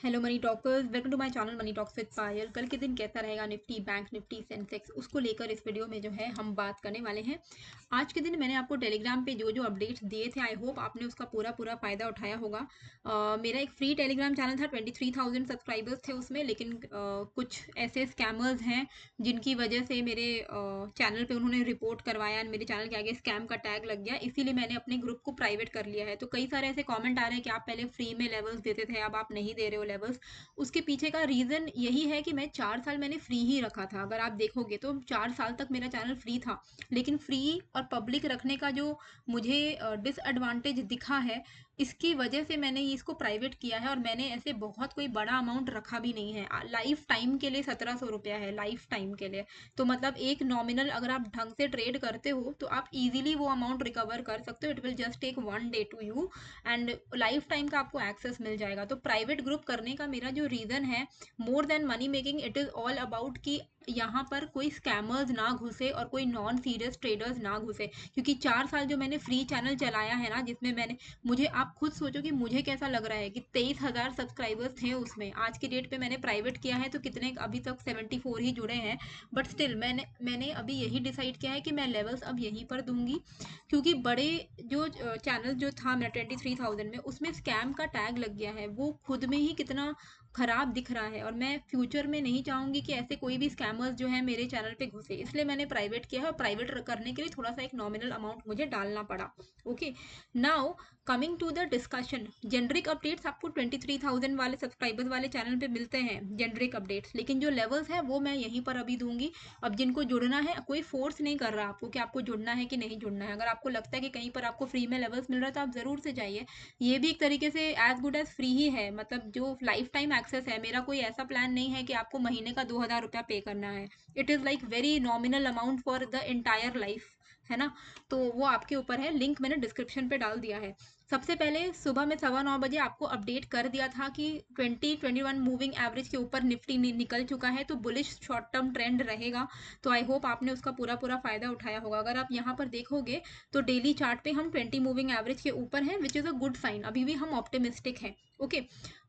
Hello money talkers, welcome to my channel money talks with Payal. कल के दिन कैसा रहेगा निफ्टी, बैंक निफ्टी, सेंसेक्स, उसको लेकर इस वीडियो में जो है हम बात करने वाले हैं। आज के दिन मैंने आपको टेलीग्राम पे जो जो अपडेट्स दिए थे, आई होप आपने उसका पूरा पूरा फ़ायदा उठाया होगा। मेरा एक फ्री टेलीग्राम चैनल था, 23,000 सब्सक्राइबर्स थे उसमें, लेकिन कुछ ऐसे स्कैमर्स हैं जिनकी वजह से मेरे चैनल पे उन्होंने रिपोर्ट करवाया, मेरे चैनल के आगे स्कैम का टैग लग गया, इसीलिए मैंने अपने ग्रुप को प्राइवेट कर लिया है। तो कई सारे ऐसे कमेंट आ रहे हैं कि आप पहले फ्री में लेवल्स देते थे, अब आप नहीं दे रहे हो लेवल्स। उसके पीछे का रीज़न यही है कि मैं 4 साल मैंने फ्री ही रखा था। अगर आप देखोगे तो 4 साल तक मेरा चैनल फ्री था, लेकिन फ्री और पब्लिक रखने का जो मुझे डिसएडवांटेज दिखा है, इसकी वजह से मैंने इसको प्राइवेट किया है। और मैंने ऐसे बहुत कोई बड़ा अमाउंट रखा भी नहीं है। लाइफ टाइम के लिए 1700 रुपया है, लाइफ टाइम के लिए। तो मतलब एक नॉमिनल अगर आप ढंग से ट्रेड करते हो तो आप इजीली वो अमाउंट रिकवर कर सकते हो। It will just take 1 day to you and life time का आपको एक्सेस मिल जाएगा। तो प्राइवेट ग्रुप करने का मेरा जो रीज़न है, more than money making, it is all about कि यहाँ पर कोई स्कैमर्स ना घुसे और कोई नॉन सीरियस ट्रेडर्स ना घुसे। क्योंकि 4 साल जो मैंने फ्री चैनल चलाया है ना, जिसमें मैंने, मुझे आप खुद सोचो कि मुझे कैसा लग रहा है कि 23,000 सब्सक्राइबर्स थे उसमें। आज की डेट पे मैंने प्राइवेट किया है तो कितने, अभी तक 74 ही जुड़े हैं। बट स्टिल मैंने अभी यही डिसाइड किया है कि मैं लेवल्स अब यहीं पर दूंगी। क्योंकि बड़े जो चैनल जो था मेरा 23,000 में, उसमें स्कैम का टैग लग गया है। वो खुद में ही कितना खराब दिख रहा है, और मैं फ्यूचर में नहीं चाहूंगी कि ऐसे कोई भी स्कैमर्स जो है मेरे चैनल पे घुसे। इसलिए मैंने प्राइवेट किया है, और प्राइवेट करने के लिए थोड़ा सा एक नॉमिनल अमाउंट मुझे डालना पड़ा। Okay, now coming to the discussion. Generic updates आपको 23,000 वाले सब्सक्राइबर्स वाले चैनल पे मिलते हैं, जेनरिक अपडेट्स, लेकिन जो लेवल्स है वो मैं यहीं पर अभी दूंगी। अब जिनको जुड़ना है, कोई फोर्स नहीं कर रहा आपको कि आपको जुड़ना है कि नहीं जुड़ना है। अगर आपको लगता है कि कहीं पर आपको फ्री में लेवल्स मिल रहा है तो आप ज़रूर से जाइए। ये भी एक तरीके से एज गुड एज फ्री ही है। मतलब जो लाइफ टाइम एक्सेस है, मेरा कोई ऐसा प्लान नहीं है कि आपको महीने का 2,000 रुपया पे करना है। It is like very nominal amount for the entire life, है ना। तो वो आपके ऊपर है। लिंक मैंने डिस्क्रिप्शन पे डाल दिया है। सबसे पहले सुबह में 9:15 बजे आपको अपडेट कर दिया था कि 2021 मूविंग एवरेज के ऊपर निफ्टी निकल चुका है, तो बुलिश शॉर्ट टर्म ट्रेंड रहेगा। तो आई होप आपने उसका पूरा पूरा फायदा उठाया होगा। अगर आप यहाँ पर देखोगे तो डेली चार्ट पे हम 20 मूविंग एवरेज के ऊपर हैं, which is a good sign. अभी भी हम ऑप्टिमिस्टिक हैं। ओके,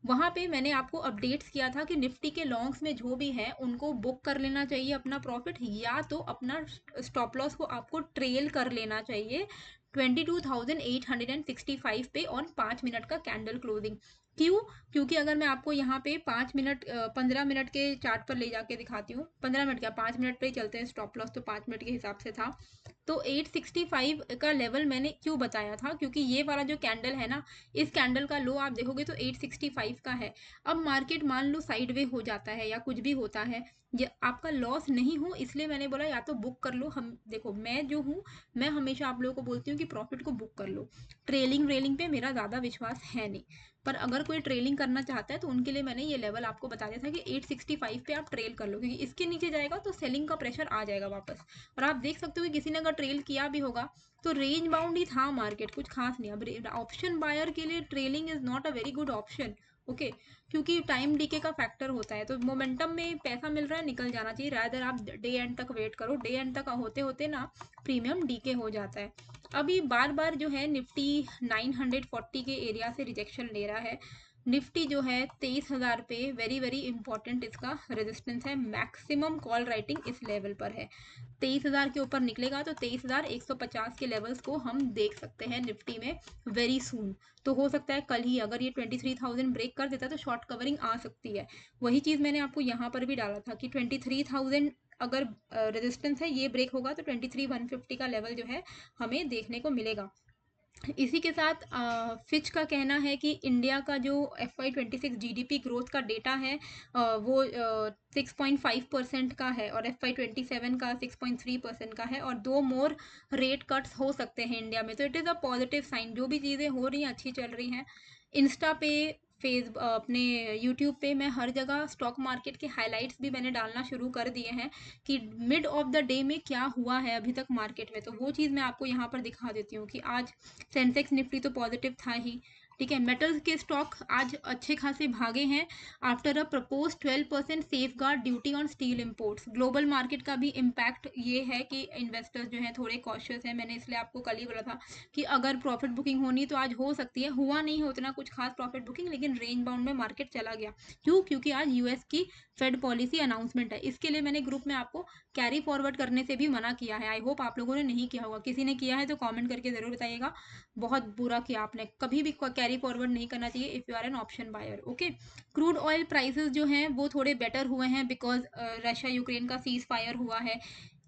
वहाँ पे मैंने आपको अपडेट्स किया था कि निफ्टी के लॉन्ग्स में जो भी है उनको बुक कर लेना चाहिए अपना प्रॉफिट, या तो अपना स्टॉप लॉस को आपको ट्रेल कर लेना चाहिए 22,865 पे ऑन 5 मिनट का कैंडल क्लोजिंग। क्यों? क्योंकि अगर मैं आपको यहाँ पे 5 मिनट 15 मिनट के चार्ट पर ले जाके दिखाती हूँ, 15 मिनट क्या, 5 मिनट पे ही चलते हैं, स्टॉप लॉस तो 5 मिनट के हिसाब से था। तो 865 का लेवल मैंने क्यों बताया था, क्योंकि ये वाला जो कैंडल है ना, इस कैंडल का लो आप देखोगे तो 865 का है। अब मार्केट मान लो साइडवे हो जाता है या कुछ भी होता है, ये आपका लॉस नहीं हो, इसलिए मैंने बोला या तो बुक कर लो। हम देखो, मैं जो हूँ, मैं हमेशा आप लोगों को बोलती हूँ कि प्रॉफिट को बुक कर लो। ट्रेलिंग रेलिंग पे मेरा ज़्यादा विश्वास है नहीं, पर अगर कोई ट्रेलिंग करना चाहता है तो उनके लिए मैंने ये लेवल आपको बता दिया था कि 865 पे आप ट्रेल कर लो, क्योंकि इसके नीचे जाएगा तो सेलिंग का प्रेशर आ जाएगा वापस। और आप देख सकते हो कि किसी ने अगर ट्रेल किया भी होगा तो रेंज बाउंड ही था मार्केट, कुछ खास नहीं। अब ऑप्शन बायर के लिए trailing is not a very good option. Okay, क्योंकि टाइम डीके का फैक्टर होता है। तो मोमेंटम में पैसा मिल रहा है, निकल जाना चाहिए, रादर आप डे एंड तक वेट करो। डे एंड तक होते होते ना प्रीमियम डीके हो जाता है। अभी बार बार जो है निफ्टी 940 के एरिया से रिजेक्शन ले रहा है। निफ्टी जो है 23,000 पे वेरी वेरी इंपॉर्टेंट इसका रेजिस्टेंस है। मैक्सिमम कॉल राइटिंग इस लेवल पर है। 23,000 के ऊपर निकलेगा तो 23,150 के लेवल्स को हम देख सकते हैं निफ्टी में वेरी सून। तो हो सकता है कल ही अगर ये 23,000 ब्रेक कर देता है तो शॉर्ट कवरिंग आ सकती है। वही चीज़ मैंने आपको यहाँ पर भी डाला था कि 23,000 अगर रेजिस्टेंस है, ये ब्रेक होगा तो 23,150 का लेवल जो है हमें देखने को मिलेगा। इसी के साथ फिच का कहना है कि इंडिया का जो FY26 जीडीपी ग्रोथ का डेटा है, वो 6.5% का है, और FY27 का 6.3% का है, और 2 मोर रेट कट्स हो सकते हैं इंडिया में। तो it is a positive sign. जो भी चीज़ें हो रही हैं अच्छी चल रही हैं। इंस्टा पे, अपने यूट्यूब पे मैं हर जगह स्टॉक मार्केट के हाइलाइट्स भी मैंने डालना शुरू कर दिए हैं कि मिड ऑफ द डे में क्या हुआ है अभी तक मार्केट में। तो वो चीज़ मैं आपको यहाँ पर दिखा देती हूँ कि आज सेंसेक्स निफ्टी तो पॉजिटिव था ही, ठीक है। मेटल्स के स्टॉक आज अच्छे खासे भागे हैं after a propose 12% safe guard duty on steel imports. Global market का भी इम्पैक्ट ये है कि इन्वेस्टर्स जो हैं थोड़े कॉशियस हैं। मैंने इसलिए आपको कल ही बोला था कि अगर प्रॉफिट बुकिंग होनी तो आज हो सकती है। हुआ नहीं है उतना कुछ खास प्रॉफिट बुकिंग, लेकिन रेंज बाउंड में मार्केट चला गया। क्यों? क्योंकि आज यूएस की फेड पॉलिसी अनाउंसमेंट है। इसके लिए मैंने ग्रुप में आपको कैरी फॉरवर्ड करने से भी मना किया है। आई होप आप लोगों ने नहीं किया होगा। किसी ने किया है तो कॉमेंट करके जरूर बताइएगा। बहुत बुरा किया आपने। कभी भी कैरी फॉरवर्ड नहीं करना चाहिए if you are an option buyer. Okay. Crude oil prices जो हैं वो थोड़े बेटर हुए हैं बिकॉज रशिया यूक्रेन का सीज फायर हुआ है।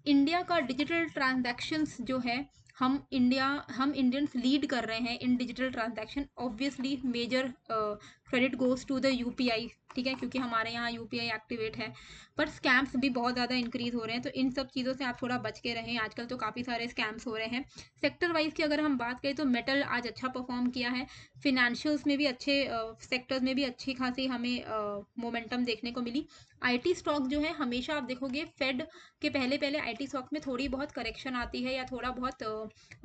इंडिया का डिजिटल ट्रांजैक्शंस जो है, हम इंडियंस लीड कर रहे हैं in digital transaction. Obviously major credit goes to the UPI, ठीक है, क्योंकि हमारे यहाँ यूपीआई एक्टिवेट है। पर स्कैम्स भी बहुत ज़्यादा इंक्रीज हो रहे हैं, तो इन सब चीज़ों से आप थोड़ा बच के रहें। आजकल तो काफ़ी सारे स्कैम्स हो रहे हैं। सेक्टर वाइज की अगर हम बात करें तो मेटल आज अच्छा परफॉर्म किया है। फिनेंशियल्स में भी अच्छे सेक्टर्स में भी अच्छी खासी हमें मोमेंटम देखने को मिली। आईटी स्टॉक जो है, हमेशा आप देखोगे फेड के पहले पहले आईटी स्टॉक में थोड़ी बहुत करेक्शन आती है या थोड़ा बहुत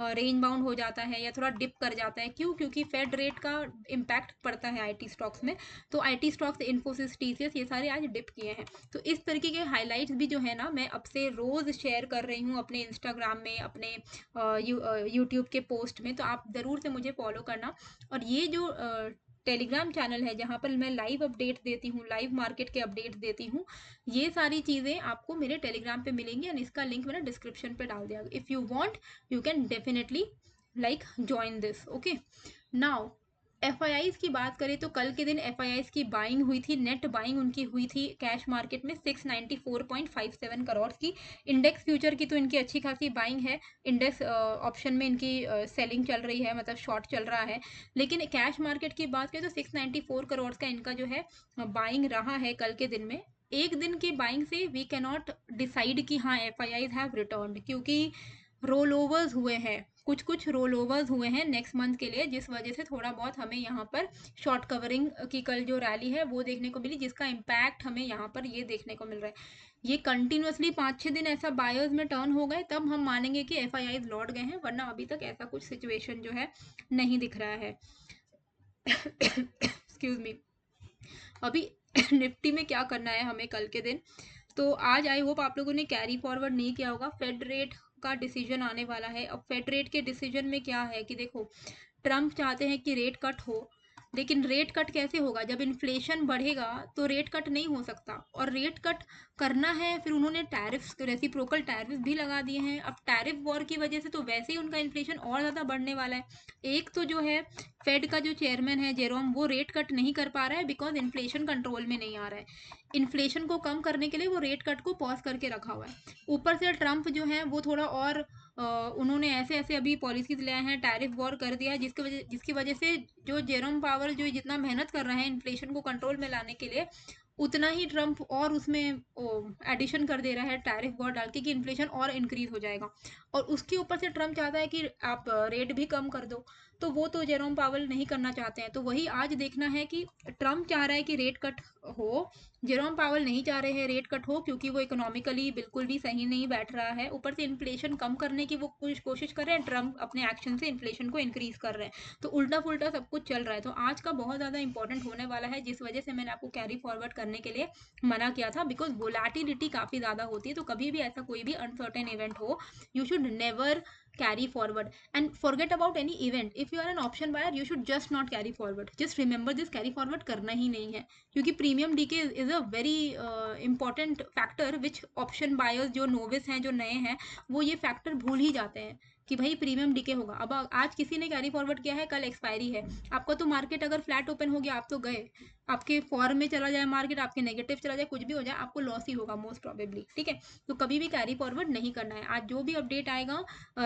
रेंज बाउंड हो जाता है या थोड़ा डिप कर जाता है। क्यों? क्योंकि फेड रेट का इम्पैक्ट पड़ता है आईटी स्टॉक्स में। तो आईटी स्टॉक्स, इन्फोसिस, टीसीएस, ये सारे आज डिप किए हैं। तो इस तरीके के हाईलाइट्स भी जो है ना, मैं अब से रोज शेयर कर रही हूँ अपने इंस्टाग्राम में, अपने यूट्यूब के पोस्ट में। तो आप ज़रूर से मुझे फॉलो करना। और ये जो टेलीग्राम चैनल है जहाँ पर मैं लाइव अपडेट देती हूँ, लाइव मार्केट के अपडेट देती हूँ, ये सारी चीज़ें आपको मेरे टेलीग्राम पे मिलेंगी। एंड इसका लिंक मैंने डिस्क्रिप्शन पे डाल दिया। If you want you can definitely like join this. Okay. Now FIIs की बात करें तो कल के दिन एफआईआईज की बाइंग हुई थी। नेट बाइंग उनकी हुई थी कैश मार्केट में 694.57 करोड़ की। इंडेक्स फ्यूचर की तो इनकी अच्छी खासी बाइंग है। इंडेक्स ऑप्शन में इनकी सेलिंग चल रही है, मतलब शॉर्ट चल रहा है। लेकिन कैश मार्केट की बात करें तो 694 करोड़ का इनका जो है बाइंग रहा है कल के दिन में। एक दिन की बाइंग से वी कैन नॉट डिसाइड कि हाँ एफआईआईज हैव रिटर्न्ड, क्योंकि रोल ओवर्स हुए हैं, कुछ कुछ रोल ओवर्स हुए हैं नेक्स्ट मंथ के लिए, जिस वजह से थोड़ा बहुत हमें यहाँ पर शॉर्ट कवरिंग की कल जो रैली है वो देखने को मिली, जिसका इम्पैक्ट हमें यहाँ पर ये देखने को मिल रहा है। ये कंटिन्यूसली 5-6 दिन ऐसा बायर्स में टर्न हो गए तब हम मानेंगे कि एफआईआईज लौट गए हैं, वरना अभी तक ऐसा कुछ सिचुएशन जो है नहीं दिख रहा है। Excuse me. अभी निफ्टी में क्या करना है हमें कल के दिन, तो आज आई होप आप लोगों ने कैरी फॉरवर्ड नहीं किया होगा। फेड रेट का डिसीजन आने वाला है। अब फेड रेट के डिसीजन में क्या है कि देखो, ट्रम्प चाहते हैं कि रेट कट हो, लेकिन रेट कट कैसे होगा? जब इन्फ्लेशन बढ़ेगा तो रेट कट नहीं हो सकता। और रेट कट करना है, फिर उन्होंने टैरिफ्स, रेसिप्रोकल टैरिफ भी लगा दिए हैं। अब टैरिफ वॉर की वजह से तो वैसे ही उनका इन्फ्लेशन और ज़्यादा बढ़ने वाला है। एक तो जो है फेड का जो चेयरमैन है जेरोम, वो रेट कट नहीं कर पा रहा है बिकॉज इन्फ्लेशन कंट्रोल में नहीं आ रहा है। इन्फ्लेशन को कम करने के लिए वो रेट कट को पॉज करके रखा हुआ है। ऊपर से ट्रम्प जो है वो थोड़ा और उन्होंने ऐसे ऐसे अभी पॉलिसीज ले आए हैं, टैरिफ वॉर कर दिया है, जिसकी वजह से जो जेरोम पावल जो जितना मेहनत कर रहे हैं इन्फ्लेशन को कंट्रोल में लाने के लिए, उतना ही ट्रम्प और उसमें एडिशन कर दे रहा है टैरिफ वॉर डाल के, कि इन्फ्लेशन और इंक्रीज हो जाएगा। और उसके ऊपर से ट्रम्प चाहता है कि आप रेट भी कम कर दो, तो वो तो जेरोम पावल नहीं करना चाहते हैं। तो वही आज देखना है कि ट्रम्प चाह रहा है कि रेट कट हो, जेरोम पावल नहीं चाह रहे हैं रेट कट हो, क्योंकि वो इकोनॉमिकली बिल्कुल भी सही नहीं बैठ रहा है। ऊपर से इन्फ्लेशन कम करने की वो कोशिश कर रहे हैं, ट्रम्प अपने एक्शन से इन्फ्लेशन को इंक्रीज कर रहे हैं। तो उल्टा पुल्टा सब कुछ चल रहा है। तो आज का बहुत ज़्यादा इंपॉर्टेंट होने वाला है, जिस वजह से मैंने आपको कैरी फॉरवर्ड करने के लिए मना किया था, बिकॉज वोलेटिलिटी काफ़ी ज़्यादा होती है। तो कभी भी ऐसा कोई भी अनसर्टेन इवेंट हो, you should never carry forward and forget about any event. If you are an option buyer, you should just not carry forward. Just remember this, carry forward करना ही नहीं है, क्योंकि premium DK is a very important factor which option buyers जो novice हैं, जो नए हैं, वो ये फैक्टर भूल ही जाते हैं कि भाई प्रीमियम डीके होगा। अब आज किसी ने कैरी फॉरवर्ड किया है, कल एक्सपायरी है, आपका तो मार्केट अगर फ्लैट ओपन हो गया आप तो गए, आपके फॉर्म में चला जाए मार्केट, आपके नेगेटिव चला जाए, कुछ भी हो जाए, आपको लॉस ही होगा मोस्ट प्रोबेबली। ठीक है, तो कभी भी कैरी फॉरवर्ड नहीं करना है। आज जो भी अपडेट आएगा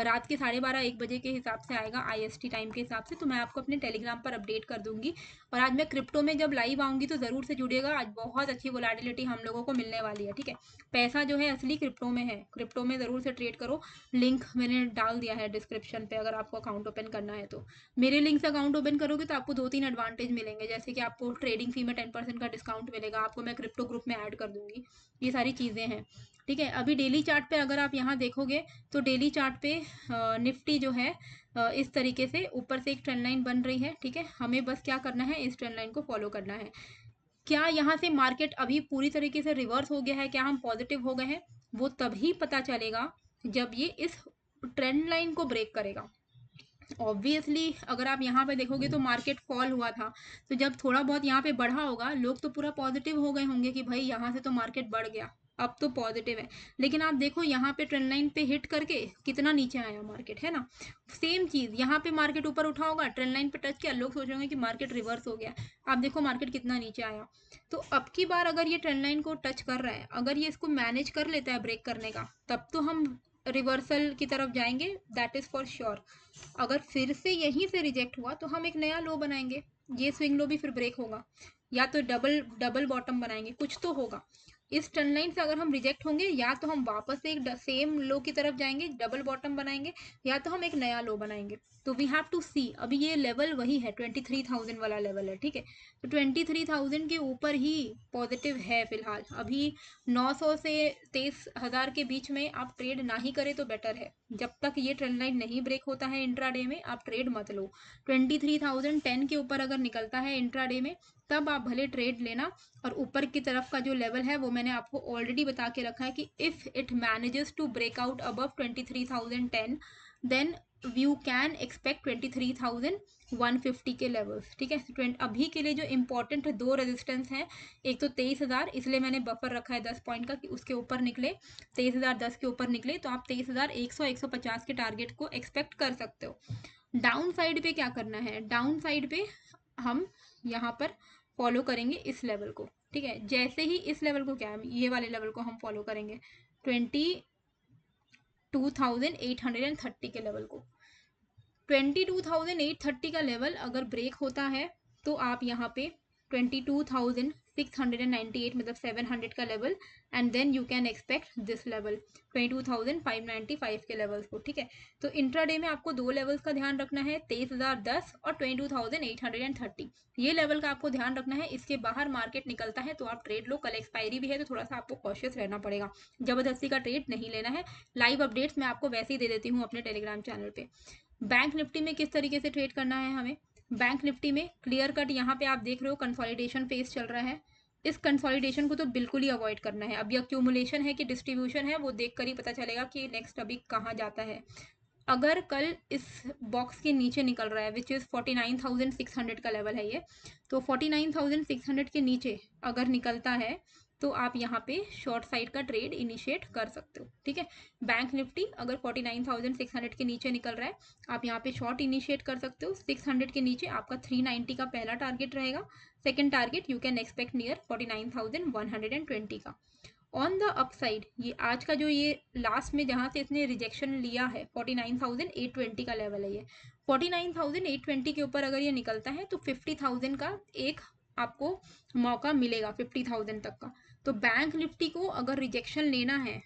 रात के 12:30-1 बजे के हिसाब से आएगा, आईएसटी टाइम के हिसाब से, तो मैं आपको अपने टेलीग्राम पर अपडेट कर दूंगी। और आज मैं क्रिप्टो में जब लाइव आऊंगी तो ज़रूर से जुड़िएगा। आज बहुत अच्छी वोलेटिलिटी हम लोगों को मिलने वाली है। ठीक है, पैसा जो है असली क्रिप्टो में है, क्रिप्टो में ज़रूर से ट्रेड करो। लिंक मैंने डाल दिया है डिस्क्रिप्शन पे, अगर आपको अकाउंट ओपन करना है तो। मेरे लिंक से अकाउंट ओपन करोगे तो आपको 2-3 एडवांटेज मिलेंगे, जैसे कि आपको ट्रेडिंग फी में 10% का डिस्काउंट मिलेगा, आपको मैं क्रिप्टो ग्रुप में ऐड कर दूंगी, ये सारी चीज़ें हैं। ठीक है, अभी डेली चार्ट पे अगर आप यहाँ देखोगे तो डेली चार्ट पे निफ्टी जो है इस तरीके से ऊपर से एक ट्रेंड लाइन बन रही है, ठीक है। हमें बस क्या करना है, इस ट्रेंड लाइन को फॉलो करना है। क्या यहाँ से मार्केट अभी पूरी तरीके से रिवर्स हो गया है, क्या हम पॉजिटिव हो गए हैं, वो तभी पता चलेगा जब ये इस ट्रेंड लाइन को ब्रेक करेगा। ऑब्वियसली अगर आप यहाँ पे देखोगे तो मार्केट फॉल हुआ था, तो जब थोड़ा बहुत यहाँ पे बढ़ा होगा, लोग तो पूरा पॉजिटिव हो गए होंगे कि भाई यहाँ से तो मार्केट बढ़ गया, अब तो पॉजिटिव है। लेकिन आप देखो यहाँ पे ट्रेंड लाइन पे हिट करके कितना नीचे आया मार्केट, है ना। सेम चीज यहाँ पे मार्केट ऊपर उठा होगा, ट्रेंड लाइन पे टच किया, लोग सोच रहे होंगे कि मार्केट रिवर्स हो गया, आप देखो मार्केट कितना नीचे आया। तो अब की बार अगर ये ट्रेंड लाइन को टच कर रहा है, अगर ये इसको मैनेज कर लेता है ब्रेक करने का, तब तो हम रिवर्सल की तरफ जाएंगे, दैट इज फॉर श्योर। अगर फिर से यहीं से रिजेक्ट हुआ तो हम एक नया लो बनाएंगे, ये स्विंग लो भी फिर ब्रेक होगा, या तो डबल डबल बॉटम बनाएंगे, कुछ तो होगा। इस ट्रेंड लाइन से अगर हम रिजेक्ट होंगे, या तो हम वापस से एक सेम लो की तरफ जाएंगे, डबल बॉटम बनाएंगे, या तो हम एक नया लो बनाएंगे। तो वी हैव टू सी, अभी ये लेवल वही है 23,000 वाला लेवल है, ठीक है। तो 23,000 के ऊपर ही पॉजिटिव है फिलहाल। अभी 900 से 23,000 के बीच में आप ट्रेड ना ही करें तो बेटर है। जब तक ये ट्रेंड लाइन नहीं ब्रेक होता है इंट्राडे में, आप ट्रेड मत लो। 23,010 के ऊपर अगर निकलता है इंट्राडे में, तब आप भले ट्रेड लेना। और ऊपर की तरफ का जो लेवल है वो मैंने आपको ऑलरेडी बता के रखा है कि if it manages to break out above 23,010, then you can expect 23,150 के लेवल्स, ठीक है। अभी के लिए जो इंपॉर्टेंट दो रेजिस्टेंस हैं, एक तो 23,000, इसलिए मैंने बफर रखा है 10 पॉइंट का कि उसके ऊपर निकले, 23,010 के ऊपर निकले तो आप 23,100 150 के टारगेट को एक्सपेक्ट कर सकते हो। डाउन साइड पे क्या करना है, डाउन साइड पे हम यहाँ पर फॉलो करेंगे इस लेवल को, ठीक है। जैसे ही इस लेवल को, क्या है, ये वाले लेवल को हम फॉलो करेंगे, 22,830 के लेवल को। 22,830 का लेवल अगर ब्रेक होता है तो आप यहाँ पे 22,698 मतलब 700 का level, and then you can expect this level 22,595 के लेवल्स को, ठीक है। तो इंट्राडे में आपको दो लेवल्स का ध्यान रखना है, 23,010 और 22,830, ये लेवल का आपको ध्यान रखना है। इसके बाहर मार्केट निकलता है तो आप ट्रेड लो, कल एक्सपायरी भी है तो थोड़ा सा आपको कॉशियस रहना पड़ेगा, जबरदस्ती का ट्रेड नहीं लेना है। लाइव अपडेट्स मैं आपको वैसे ही दे देती हूँ अपने टेलीग्राम चैनल पे। बैंक निफ्टी में किस तरीके से ट्रेड करना है हमें, बैंक निफ्टी में क्लियर कट यहाँ पे आप देख रहे हो कंसोलिडेशन फेज चल रहा है। इस कंसोलिडेशन को तो बिल्कुल ही अवॉइड करना है। अभी अक्यूमुलेशन है कि डिस्ट्रीब्यूशन है, वो देख कर ही पता चलेगा कि नेक्स्ट अभी कहाँ जाता है। अगर कल इस बॉक्स के नीचे निकल रहा है, विच इज़ 49,600 का लेवल है ये, तो 49,600 के नीचे अगर निकलता है तो आप यहाँ पे शॉर्ट साइड का ट्रेड इनिशिएट कर सकते हो, ठीक है। बैंक निफ्टी अगर 49,600 के नीचे निकल रहा है, आप यहाँ पे शॉर्ट इनिशिएट कर सकते हो। 600 के नीचे आपका 390 का पहला टारगेट रहेगा, second target you can expect near 49,120 का। ऑन द अपसाइड, ये आज का जो ये लास्ट में जहाँ से इसने रिजेक्शन लिया है 49,820 का लेवल है, ये 49,820 के ऊपर अगर ये निकलता है तो 50,000 का एक आपको मौका मिलेगा, 50,000 तक का। तो बैंक निफ्टी को अगर रिजेक्शन लेना है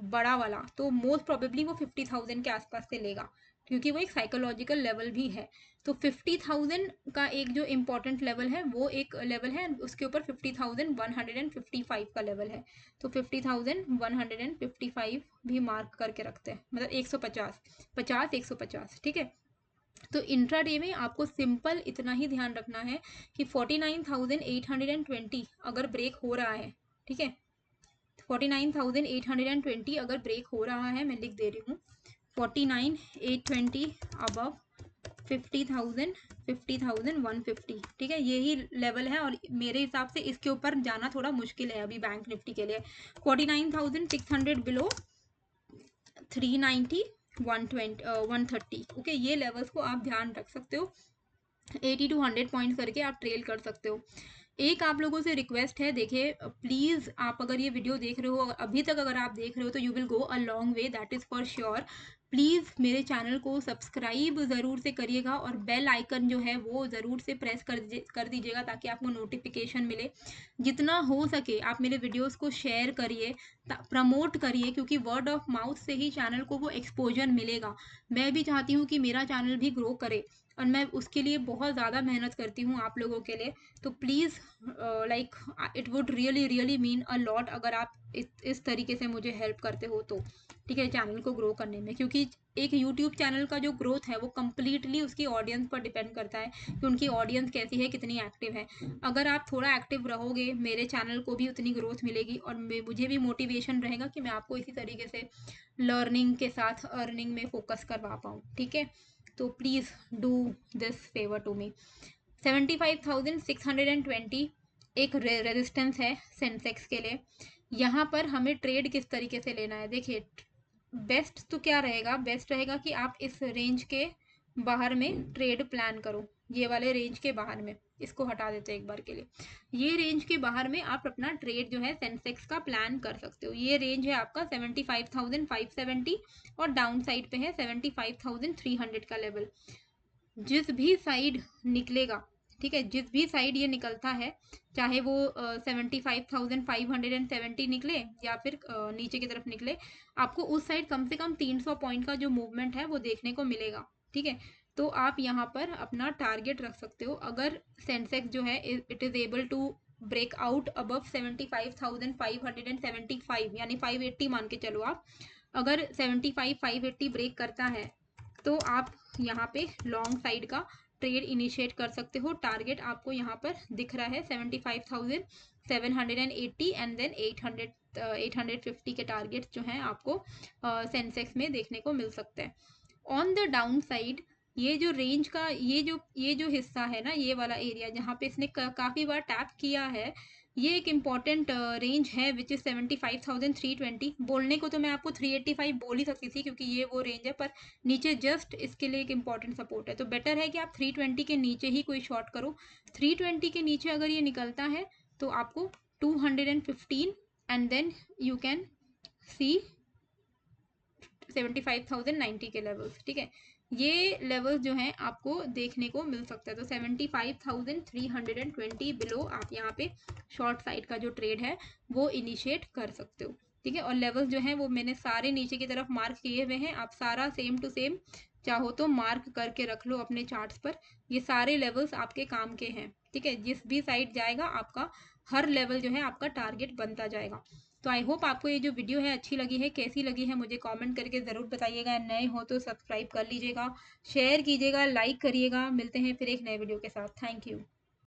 बड़ा वाला, तो मोस्ट प्रोबेबली वो 50,000 के आसपास से लेगा, क्योंकि वो एक साइकोलॉजिकल लेवल भी है। तो 50,000 का एक जो इम्पोर्टेंट लेवल है वो एक लेवल है, उसके ऊपर 50,155 का लेवल है। तो 50,155 भी मार्क करके रखते हैं, मतलब 150 50 150, ठीक है। तो इंट्राडे में आपको सिंपल इतना ही ध्यान रखना है कि 49,820 अगर ब्रेक हो रहा है, ठीक है, 49,820 अगर ब्रेक हो रहा है, मैं लिख दे रही हूँ 49,820 अबव 50,000 50,150, ठीक है, यही लेवल है। और मेरे हिसाब से इसके ऊपर जाना थोड़ा मुश्किल है अभी बैंक निफ्टी के लिए। 49,600 बिलो 390 130, ओके, ये लेवल्स को आप ध्यान रख सकते हो। 80 to 100 पॉइंट करके आप ट्रेल कर सकते हो। एक आप लोगों से रिक्वेस्ट है, देखिए प्लीज़ आप अगर ये वीडियो देख रहे हो, अभी तक अगर आप देख रहे हो तो you will go a long way, that is for sure. Please मेरे चैनल को सब्सक्राइब ज़रूर से करिएगा और बेल आइकन जो है वो ज़रूर से प्रेस कर दीजिएगा ताकि आपको नोटिफिकेशन मिले। जितना हो सके आप मेरे वीडियोस को शेयर करिए, प्रमोट करिए, क्योंकि वर्ड ऑफ माउथ से ही चैनल को वो एक्सपोजर मिलेगा। मैं भी चाहती हूँ कि मेरा चैनल भी ग्रो करे। और मैं उसके लिए बहुत ज़्यादा मेहनत करती हूँ आप लोगों के लिए। तो please like it would really really mean a lot अगर आप इस तरीके से मुझे हेल्प करते हो तो, ठीक है, चैनल को ग्रो करने में। क्योंकि एक यूट्यूब चैनल का जो ग्रोथ है वो कम्प्लीटली उसकी ऑडियंस पर डिपेंड करता है कि उनकी ऑडियंस कैसी है, कितनी एक्टिव है। अगर आप थोड़ा एक्टिव रहोगे, मेरे चैनल को भी उतनी ग्रोथ मिलेगी और मुझे भी मोटिवेशन रहेगा कि मैं आपको इसी तरीके से लर्निंग के साथ अर्निंग में फोकस करवा पाऊँ, ठीक है। तो please do this favour to me. 75,620 एक रेजिस्टेंस है सेंसेक्स के लिए। यहाँ पर हमें ट्रेड किस तरीके से लेना है, देखिए बेस्ट तो क्या रहेगा, बेस्ट रहेगा कि आप इस रेंज के बाहर में ट्रेड प्लान करो। ये वाले रेंज के बाहर में, इसको हटा देते हैं एक बार के लिए। ये रेंज के बाहर में आप अपना ट्रेड जो है सेंसेक्स का प्लान कर सकते हो। ये रेंज है आपका 75,570 और डाउन साइड पे है 75,300 का लेवल। जिस भी साइड निकलेगा, ठीक है, जिस भी साइड ये निकलता है, चाहे वो 75,570 निकले या फिर नीचे की तरफ निकले, आपको उस साइड कम से कम 300 पॉइंट का जो मूवमेंट है वो देखने को मिलेगा, ठीक है। तो आप यहाँ पर अपना टारगेट रख सकते हो। अगर सेंसेक्स जो है it is able to break out above 75,575 यानी 580 मान के चलो आप, अगर 75,580 ब्रेक करता है तो आप यहाँ पे लॉन्ग साइड का ट्रेड इनिशिएट कर सकते हो। टारगेट आपको यहाँ पर दिख रहा है 75,780 एंड देन 850 के टारगेट जो हैं आपको सेंसेक्स में देखने को मिल सकते हैं। ऑन द डाउन साइड ये जो रेंज का ये जो हिस्सा है ना, ये वाला एरिया जहाँ पे इसने काफ़ी बार टैप किया है, ये एक इम्पॉर्टेंट रेंज है विच इज़ 75,320। बोलने को तो मैं आपको 385 बोल ही सकती थी क्योंकि ये वो रेंज है, पर नीचे जस्ट इसके लिए एक इम्पॉर्टेंट सपोर्ट है। तो बेटर है कि आप 320 के नीचे ही कोई शॉर्ट करो। 320 के नीचे अगर ये निकलता है तो आपको 215 and then you can see 75,090 के लेवल्स, ठीक है। ये लेवल्स जो हैं आपको देखने को मिल सकता है। तो 75,320 बिलो आप यहाँ पे शॉर्ट साइड का जो ट्रेड है वो इनिशिएट कर सकते हो, ठीक है। और लेवल्स जो हैं वो मैंने सारे नीचे की तरफ मार्क किए हुए हैं। आप सारा सेम टू सेम चाहो तो मार्क करके रख लो अपने चार्ट्स पर। ये सारे लेवल्स आपके काम के हैं, ठीक है। जिस भी साइड जाएगा आपका हर लेवल जो है आपका टारगेट बनता जाएगा। तो आई होप आपको ये जो वीडियो है अच्छी लगी है। कैसी लगी है मुझे कमेंट करके ज़रूर बताइएगा। नए हो तो सब्सक्राइब कर लीजिएगा, शेयर कीजिएगा, लाइक करिएगा। मिलते हैं फिर एक नए वीडियो के साथ। Thank you.